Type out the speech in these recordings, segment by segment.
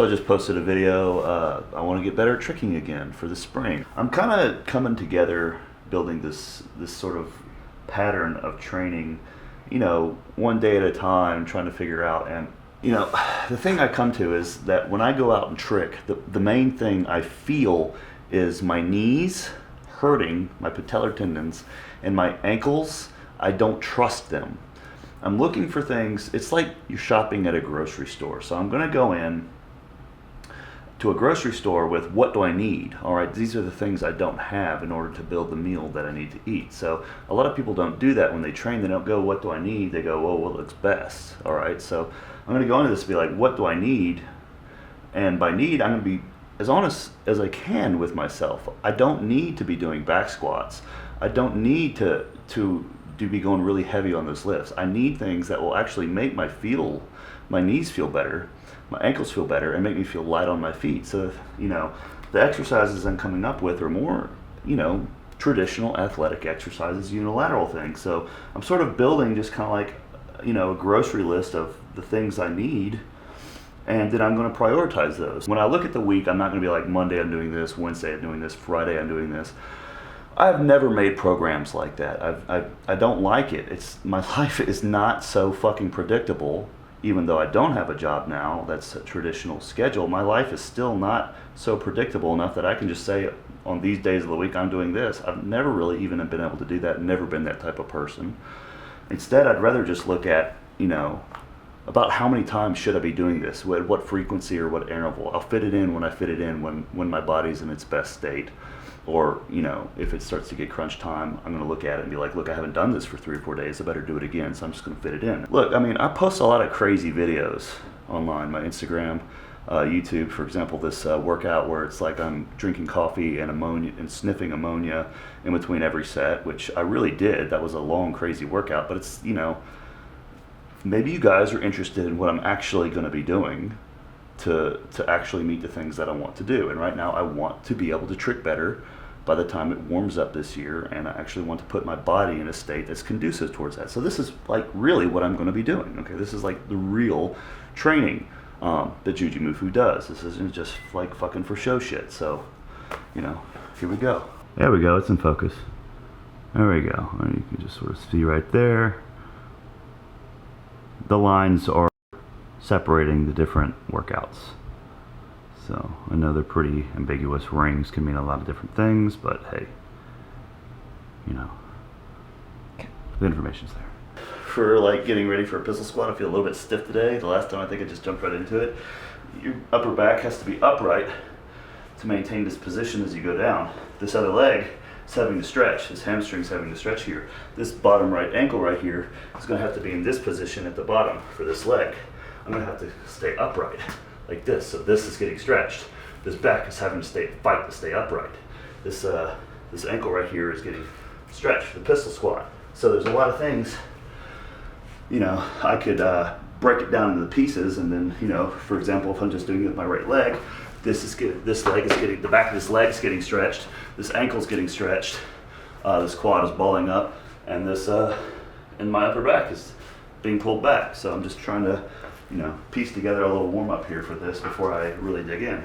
also just posted a video. I want to get better at tricking again for the spring. I'm kind of coming together, building this sort of pattern of training, you know, one day at a time, trying to figure out. And you know, the thing I come to is that when I go out and trick, the main thing I feel is my knees hurting, my patellar tendons, and my ankles. I don't trust them. I'm looking for things. It's like you're shopping at a grocery store. So I'm going to go in to a grocery store with what do I need? All right, these are the things I don't have in order to build the meal that I need to eat. So a lot of people don't do that when they train. They don't go, what do I need? They go, oh, what looks best? All right, so I'm going to go into this and be like, what do I need? And by need, I'm going to be as honest as I can with myself. I don't need to be doing back squats. I don't need to be going really heavy on those lifts. I need things that will actually make my knees feel better, my ankles feel better, and make me feel light on my feet. So, you know, the exercises I'm coming up with are more, you know, traditional athletic exercises, unilateral things. So I'm sort of building just kind of like, you know, a grocery list of the things I need, and then I'm going to prioritize those. When I look at the week, I'm not going to be like, Monday I'm doing this, Wednesday I'm doing this, Friday I'm doing this. I've never made programs like that. I don't like it. My life is not so fucking predictable. Even though I don't have a job now, that's a traditional schedule. My life is still not so predictable enough that I can just say on these days of the week I'm doing this. I've never really even been able to do that. Never been that type of person. Instead, I'd rather just look at, you know, about how many times should I be doing this? What frequency or what interval? I'll fit it in when I fit it in, when my body's in its best state. Or, you know, if it starts to get crunch time, I'm going to look at it and be like, look, I haven't done this for 3 or 4 days. I better do it again. So I'm just going to fit it in. Look, I mean, I post a lot of crazy videos online, my Instagram, YouTube, for example, this workout where it's like I'm drinking coffee and ammonia and sniffing ammonia in between every set, which I really did. That was a long, crazy workout. But it's, you know, maybe you guys are interested in what I'm actually going to be doing to actually meet the things that I want to do. And right now I want to be able to trick better by the time it warms up this year, and I actually want to put my body in a state that's conducive towards that. So this is like really what I'm going to be doing. Okay, this is like the real training that Jujimufu does. This isn't just like fucking for show shit. So, you know, here we go. There we go. It's in focus. There we go. And you can just sort of see right there. The lines are separating the different workouts. So I know they're pretty ambiguous. Rings can mean a lot of different things, but hey, you know, the information's there. For like getting ready for a pistol squat, I feel a little bit stiff today. The last time I think I just jumped right into it. Your upper back has to be upright to maintain this position as you go down. This other leg is having to stretch. This hamstring's having to stretch here. This bottom right ankle right here is going to have to be in this position at the bottom for this leg. I'm going to have to stay upright like this. So this is getting stretched. This back is having to fight to stay upright. This ankle right here is getting stretched, the pistol squat. So there's a lot of things, you know, I could break it down into the pieces, and then, you know, for example, if I'm just doing it with my right leg, the back of this leg is getting stretched, this ankle's getting stretched, this quad is balling up, and and my upper back is being pulled back. So I'm just trying to, you know, piece together a little warm up here for this before I really dig in.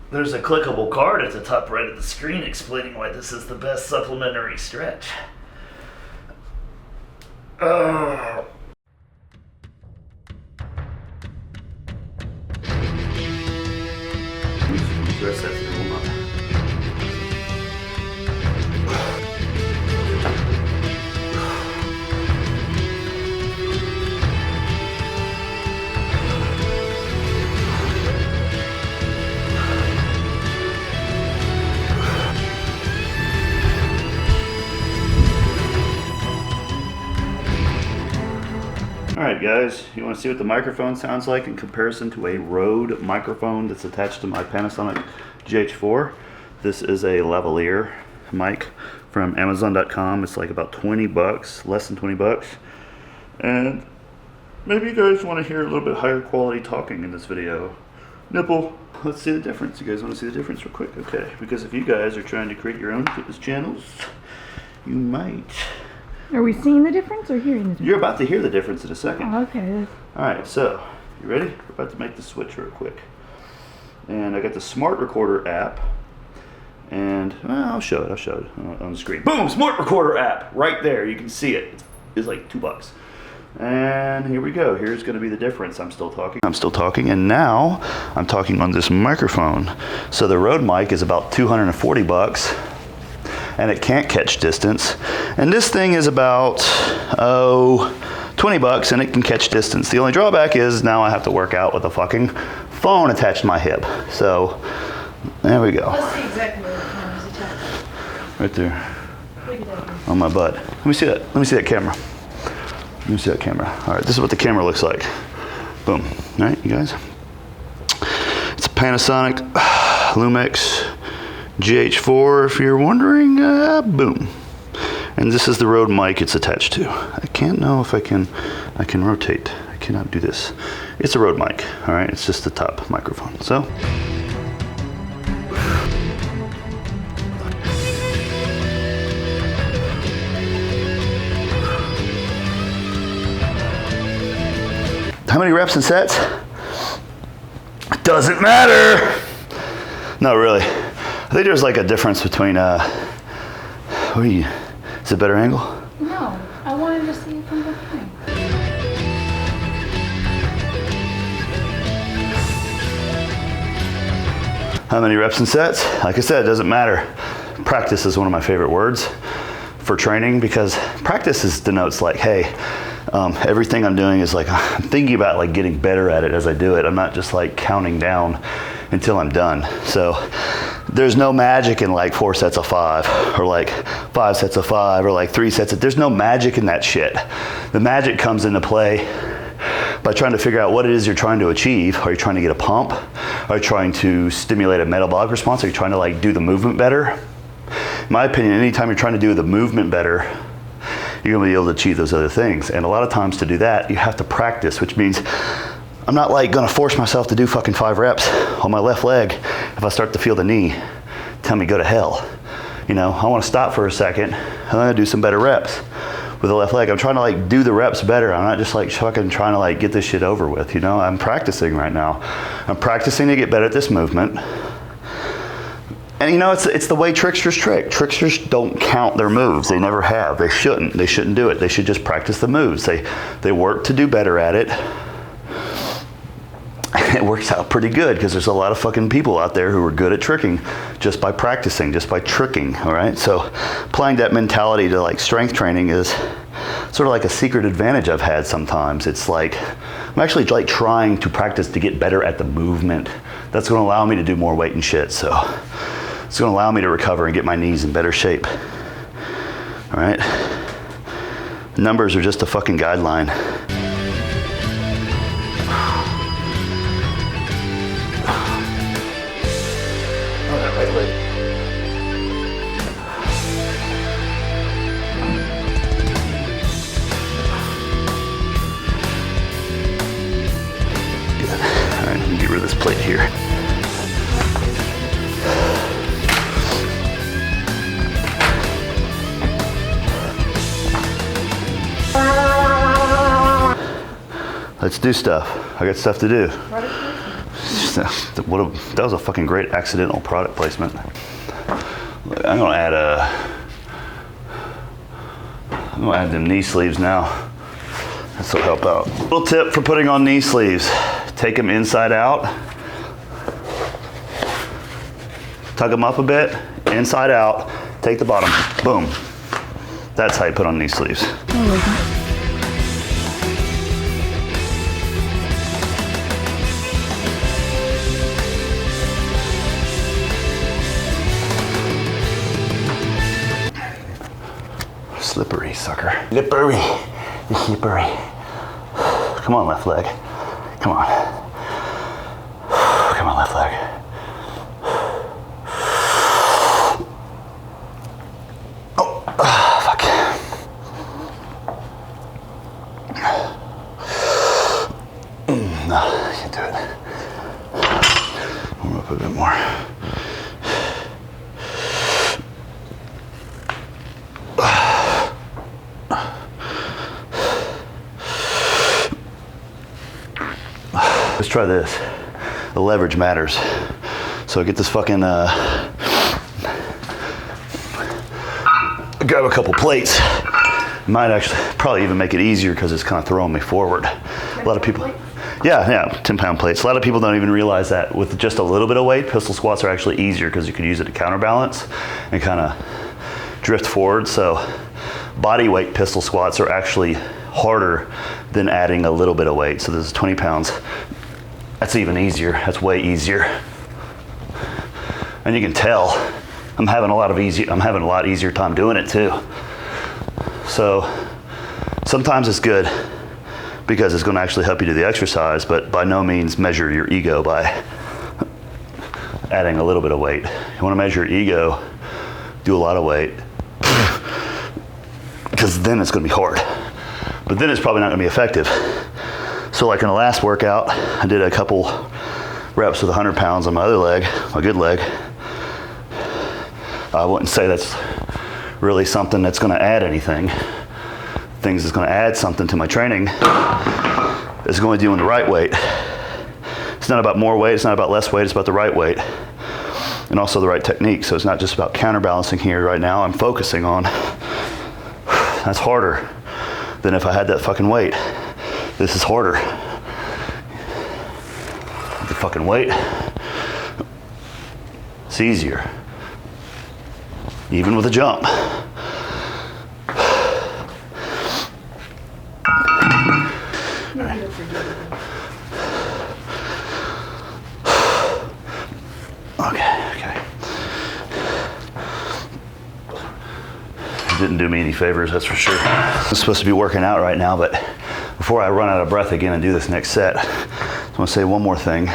There's a clickable card at the top right of the screen explaining why this is the best supplementary stretch. Rest that to warm up. Alright guys, you want to see what the microphone sounds like in comparison to a Rode microphone that's attached to my Panasonic GH4? This is a lavalier mic from Amazon.com. It's like about 20 bucks, less than 20 bucks. And maybe you guys want to hear a little bit higher quality talking in this video. Nipple, let's see the difference. You guys want to see the difference real quick? Okay, because if you guys are trying to create your own fitness channels, you might. Are we seeing the difference or hearing the difference? You're about to hear the difference in a second. Oh, okay. Alright, so You ready? We're about to make the switch real quick. And I got the Smart Recorder app. And I'll show it on the screen. Boom, Smart Recorder app, right there. You can see it. It's like $2. And here we go. Here's going to be the difference. I'm still talking, and now I'm talking on this microphone. So the Rode mic is about $240, and it can't catch distance. And this thing is about $20, and it can catch distance. The only drawback is now I have to work out with a fucking phone attached to my hip. So there we go. Let's see exactly where the camera's attached. Right there. On my butt. Let me see that. Let me see that camera. Let me see that camera. All right, this is what the camera looks like. Boom. All right, you guys. It's a Panasonic Lumix GH4, if you're wondering. Boom. And this is the Rode mic it's attached to. I can't know if I can rotate. I cannot do this. It's a Rode mic. All right, it's just the top microphone. So. How many reps and sets? Doesn't matter. Not really. I think there's like a difference between, what are you, is it a better angle? No, I wanted to see it from behind. How many reps and sets? Like I said, it doesn't matter. Practice is one of my favorite words for training, because practice denotes like, hey, everything I'm doing is like, I'm thinking about like getting better at it as I do it. I'm not just like counting down until I'm done. So there's no magic in like 4 sets of 5 or like 5 sets of 5 or like 3 sets there's no magic in that shit. The magic comes into play by trying to figure out what it is you're trying to achieve. Are you trying to get a pump? Are you trying to stimulate a metabolic response? Are you trying to like do the movement better? In my opinion, anytime you're trying to do the movement better, you're gonna be able to achieve those other things. And a lot of times to do that, you have to practice, which means I'm not like gonna force myself to do fucking 5 reps on my left leg. If I start to feel the knee, tell me go to hell. You know, I wanna stop for a second, and I'm gonna do some better reps with the left leg. I'm trying to like do the reps better. I'm not just like fucking trying to like get this shit over with, you know? I'm practicing right now. I'm practicing to get better at this movement. And you know, it's the way tricksters trick. Tricksters don't count their moves. They never have. They shouldn't. They shouldn't do it. They should just practice the moves. They work to do better at it. And it works out pretty good, because there's a lot of fucking people out there who are good at tricking just by practicing, just by tricking, all right? So applying that mentality to like strength training is sort of like a secret advantage I've had sometimes. It's like, I'm actually like trying to practice to get better at the movement. That's gonna allow me to do more weight and shit, so. It's gonna allow me to recover and get my knees in better shape. All right? Numbers are just a fucking guideline. Good. All right, let me get rid of this plate here. Let's do stuff. I got stuff to do. That was a fucking great accidental product placement. I'm gonna add them knee sleeves now. This will help out. Little tip for putting on knee sleeves. Take them inside out. Tug them up a bit, inside out. Take the bottom, boom. That's how you put on knee sleeves. Slippery, sucker. Slippery. Slippery. Come on, left leg. Come on. Come on, left leg. Oh, fuck. No, I can't do it. Warm up a bit more. Let's try this. The leverage matters. So I get this fucking, grab a couple plates. Might actually probably even make it easier because it's kind of throwing me forward. A lot of people, yeah, 10-pound plates. A lot of people don't even realize that with just a little bit of weight, pistol squats are actually easier because you can use it to counterbalance and kind of drift forward. So body weight pistol squats are actually harder than adding a little bit of weight. So this is 20 pounds. That's even easier. That's way easier. And you can tell I'm having a lot easier time doing it too. So sometimes it's good because it's going to actually help you do the exercise, but by no means measure your ego by adding a little bit of weight. You want to measure your ego, do a lot of weight, because then it's going to be hard. But then it's probably not going to be effective. So like in the last workout, I did a couple reps with 100 pounds on my other leg, my good leg. I wouldn't say that's really something that's going to add anything. Things that's going to add something to my training is going to do in the right weight. It's not about more weight, it's not about less weight, it's about the right weight. And also the right technique. So it's not just about counterbalancing here right now. I'm focusing on, that's harder than if I had that fucking weight. This is harder. The fucking weight, it's easier. Even with a jump. Okay. Didn't do me any favors, that's for sure. I'm supposed to be working out right now, but before I run out of breath again and do this next set, I want to say one more thing.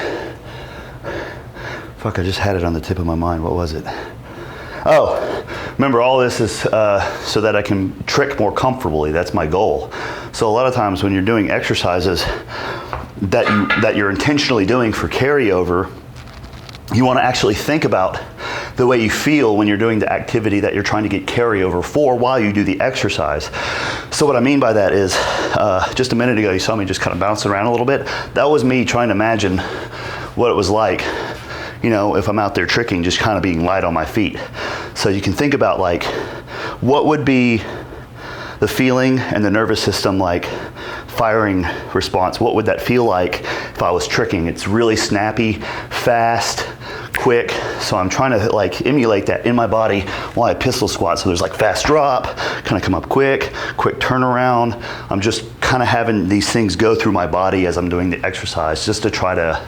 Fuck, I just had it on the tip of my mind. What was it? Oh, remember all this is so that I can trick more comfortably. That's my goal. So a lot of times when you're doing exercises that you're intentionally doing for carryover, you want to actually think about the way you feel when you're doing the activity that you're trying to get carryover for while you do the exercise. So what I mean by that is, just a minute ago you saw me just kind of bouncing around a little bit. That was me trying to imagine what it was like, you know, if I'm out there tricking, just kind of being light on my feet. So you can think about like, what would be the feeling and the nervous system like firing response? What would that feel like if I was tricking? It's really snappy, fast, quick. So I'm trying to like emulate that in my body while I pistol squat. So there's like fast drop, kind of come up quick turnaround. I'm just kind of having these things go through my body as I'm doing the exercise, just to try to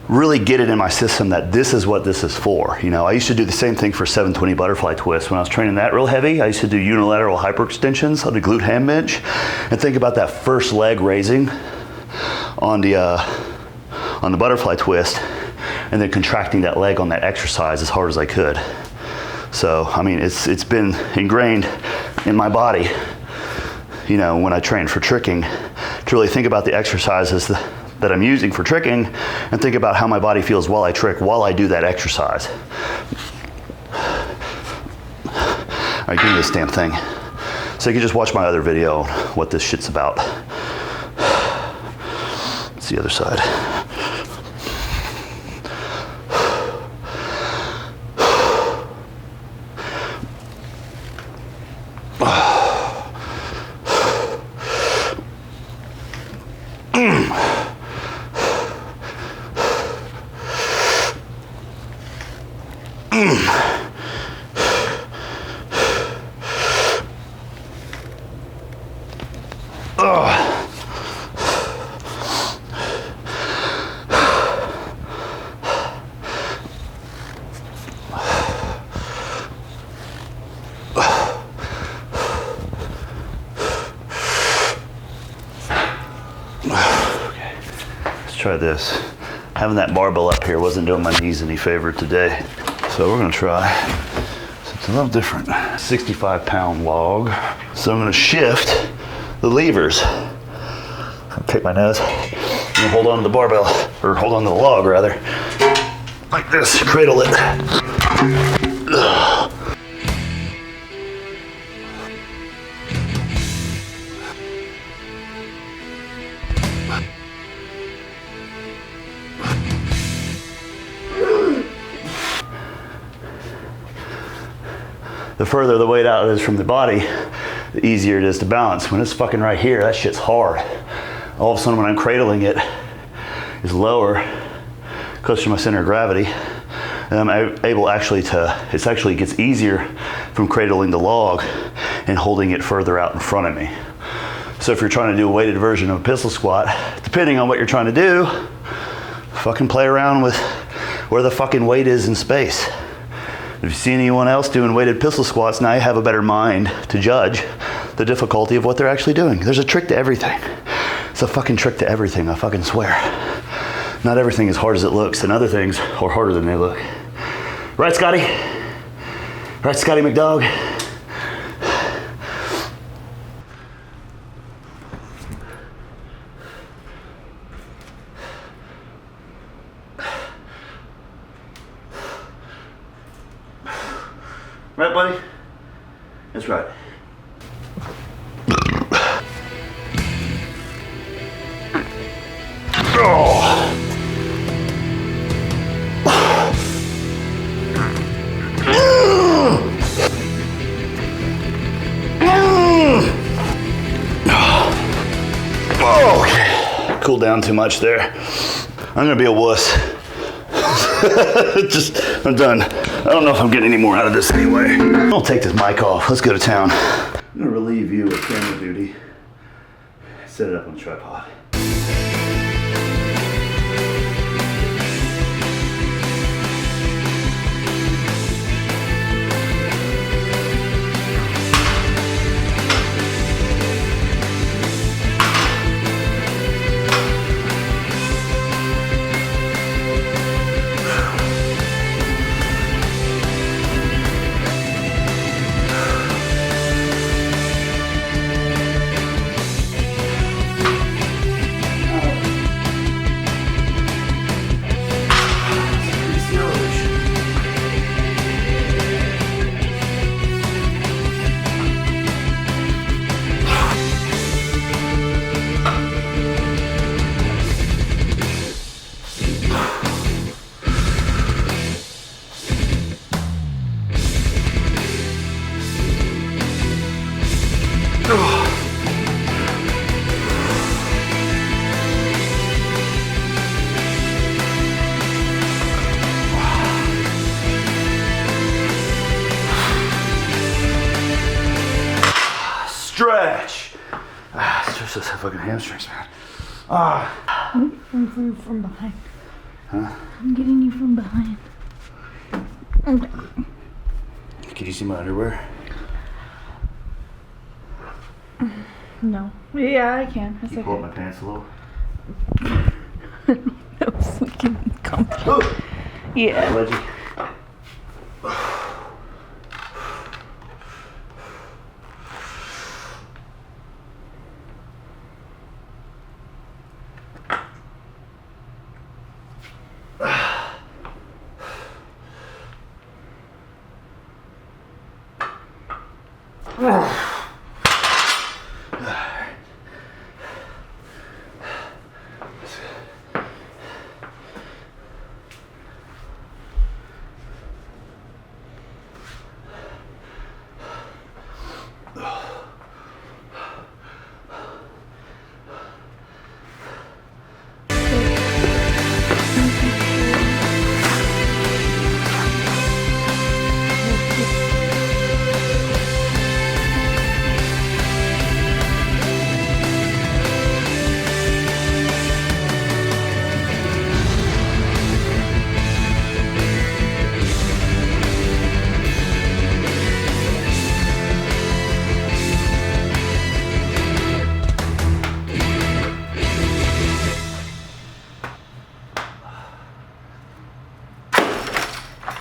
really get it in my system that this is what this is for. You know, I used to do the same thing for 720 butterfly twist. When I was training that real heavy, I used to do unilateral hyperextensions on the glute ham bench and think about that first leg raising on the butterfly twist and then contracting that leg on that exercise as hard as I could. So, I mean, it's been ingrained in my body, you know, when I train for tricking, to really think about the exercises that I'm using for tricking and think about how my body feels while I trick, while I do that exercise. All right, give me this damn thing. So you can just watch my other video on what this shit's about. It's the other side. Okay, let's try this. Having that barbell up here wasn't doing my knees any favor today. So we're gonna try something a little different. 65-pound log. So I'm gonna shift the levers. I'll pick my nose. I'm gonna hold on to the barbell, or hold on to the log rather. Like this, cradle it. Ugh. the further the weight out is from the body, the easier it is to balance. When it's fucking right here, that shit's hard. All of a sudden when I'm cradling it, it's lower, closer to my center of gravity, and I'm able it actually gets easier from cradling the log and holding it further out in front of me. So if you're trying to do a weighted version of a pistol squat, depending on what you're trying to do, fucking play around with where the fucking weight is in space. If you see anyone else doing weighted pistol squats, now you have a better mind to judge the difficulty of what they're actually doing. There's a trick to everything. It's a fucking trick to everything, I fucking swear. Not everything is hard as it looks, and other things are harder than they look. Right, Scotty? Right, Scotty McDog? Right, buddy? That's right. Okay. Cool down too much there. I'm gonna be a wuss. I'm done. I don't know if I'm getting any more out of this anyway. I'll take this mic off. Let's go to town. I'm gonna relieve you of camera duty. Set it up on the tripod. Stretch! Stretch those fucking hamstrings, man. I'm from behind. Huh? I'm getting you from behind. Okay. Can you see my underwear? No. Yeah, I can. That's Can you okay. pull up my pants a little? No, we can come. Oh! Yeah. Wedgie.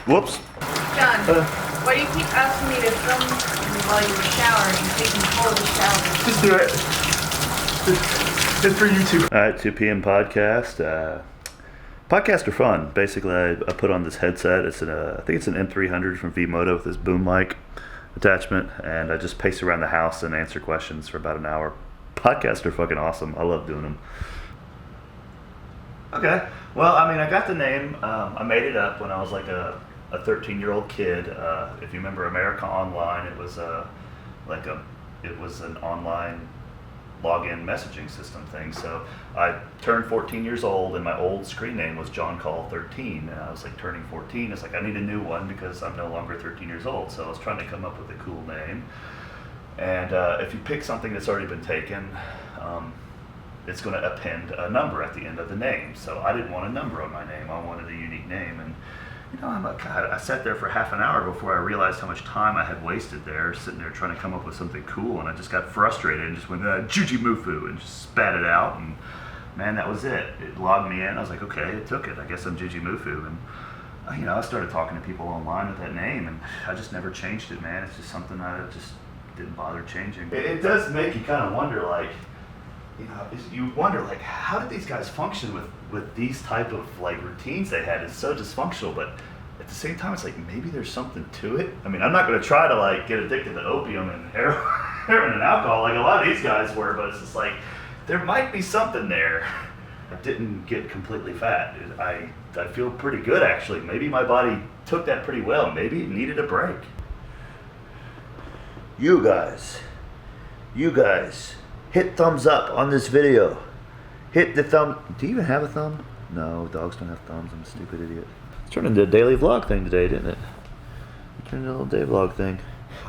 Whoops. John, why do you keep asking me to film you while you were showering and taking hold of the shower? Just do it. It's for YouTube. All right, 2 p.m. podcast. Podcasts are fun. Basically, I put on this headset. It's I think it's an M300 from V-Moto with this boom mic attachment, and I just pace around the house and answer questions for about an hour. Podcasts are fucking awesome. I love doing them. Okay. Well, I mean, I got the name. I made it up when I was like a a 13-year-old kid. If you remember America Online, it was it was an online login messaging system thing. So I turned 14 years old, and my old screen name was John Call 13. And I was like turning 14. It's like I need a new one because I'm no longer 13 years old. So I was trying to come up with a cool name. And if you pick something that's already been taken, it's going to append a number at the end of the name. So I didn't want a number on my name. I wanted a unique name. And you know, I sat there for half an hour before I realized how much time I had wasted there, sitting there trying to come up with something cool, and I just got frustrated and just went, Jujimufu, and just spat it out, and man, that was it. It logged me in. I was like, okay, it took it. I guess I'm Jujimufu, and you know, I started talking to people online with that name, and I just never changed it, man. It's just something I just didn't bother changing. It does make you kind of wonder, like, you know, you wonder, like, how did these guys function with these type of, like, routines they had? It's so dysfunctional, but at the same time, it's like, maybe there's something to it. I mean, I'm not going to try to, like, get addicted to opium and heroin and alcohol like a lot of these guys were, but it's just like, there might be something there. I didn't get completely fat. I feel pretty good, actually. Maybe my body took that pretty well. Maybe it needed a break. You guys, hit thumbs up on this video. Hit the thumb. Do you even have a thumb? No, dogs don't have thumbs. I'm a stupid idiot. It's turned into a daily vlog thing today, didn't it? It turned into a little day vlog thing.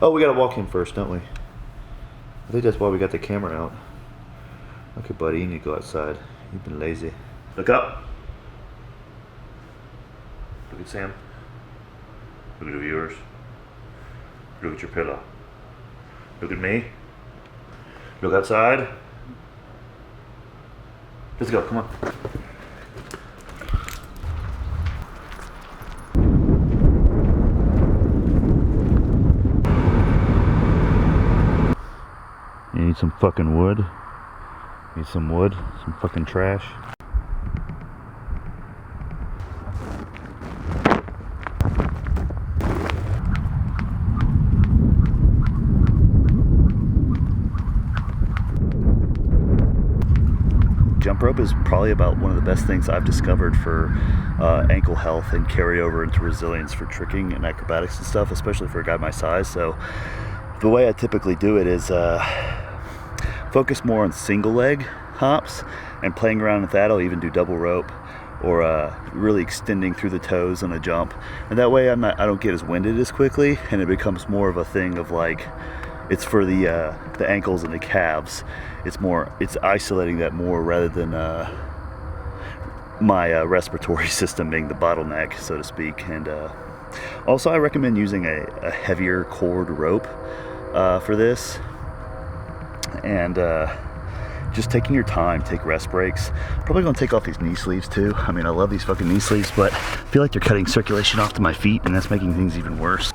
Oh, we gotta walk in first, don't we? I think that's why we got the camera out. Okay, buddy, you need to go outside. You've been lazy. Look up. Look at Sam. Look at the viewers. Look at your pillow. Look at me. Look outside. Let's go, come on. You need some fucking wood? Need some wood? Some fucking trash? Jump rope is probably about one of the best things I've discovered for ankle health and carry over into resilience for tricking and acrobatics and stuff, especially for a guy my size. So the way I typically do it is focus more on single leg hops and playing around with that. I'll even do double rope or really extending through the toes on a jump, and that way I don't get as winded as quickly, and it becomes more of a thing of like, it's for the ankles and the calves. It's isolating that more rather than my respiratory system being the bottleneck, so to speak. And also I recommend using a heavier cord rope for this, and just taking your time, take rest breaks. Probably gonna take off these knee sleeves too. I mean, I love these fucking knee sleeves, but I feel like they're cutting circulation off to my feet, and that's making things even worse.